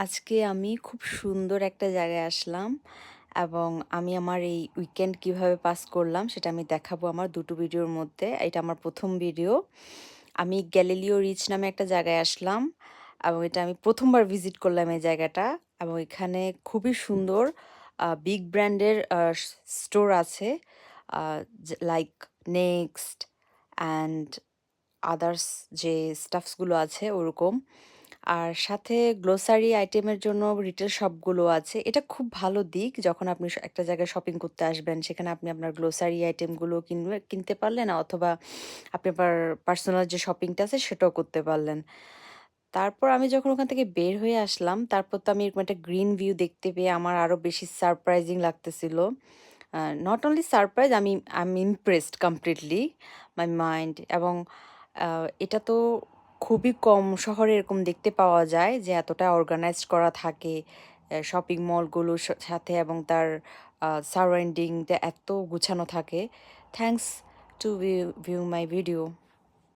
আজকে আমি খুব সুন্দর একটা জায়গায় আসলাম এবং আমি আমার এই উইকেন্ড কিভাবে পাস করলাম সেটা আমি দেখাবো আমার দুটো ভিডিওর মধ্যে। এটা আমার প্রথম ভিডিও। আমি গ্যালিলিও রিচ নামে একটা জায়গায় আসলাম এবং এটা আমি প্রথমবার ভিজিট করলাম এই জায়গাটা এবং এখানে খুবই সুন্দর বিগ ব্র্যান্ডের স্টোর আছে, লাইক নেক্সট অ্যান্ড আদার্স যে স্টাফসগুলো আছে ওরকম। আর সাথে গ্লোসারি আইটেমের জন্য রিটেল শপগুলো আছে। এটা খুব ভালো দিক যখন আপনি একটা জায়গায় শপিং করতে আসবেন, সেখানে আপনি আপনার গ্লোসারি আইটেমগুলো কিনতে পারলেন অথবা আপনি আপনার পার্সোনাল যে শপিংটা আছে সেটাও করতে পারলেন। তারপর আমি যখন ওখান থেকে বের হয়ে আসলাম, তারপর তো আমি এরকম একটা গ্রিন ভিউ দেখতে পেয়ে আমার আরো বেশি সারপ্রাইজিং লাগতেছিল। Not only surprise, I am impressed completely my mind. এবং এটা তো খুবই কম শহরে এরকম দেখতে পাওয়া যায় যে এতটা অর্গানাইজড করা থাকে শপিং মলগুলোর সাথে, এবং তার সারাউন্ডিংটা এত গুছানো থাকে। Thanks to view my video.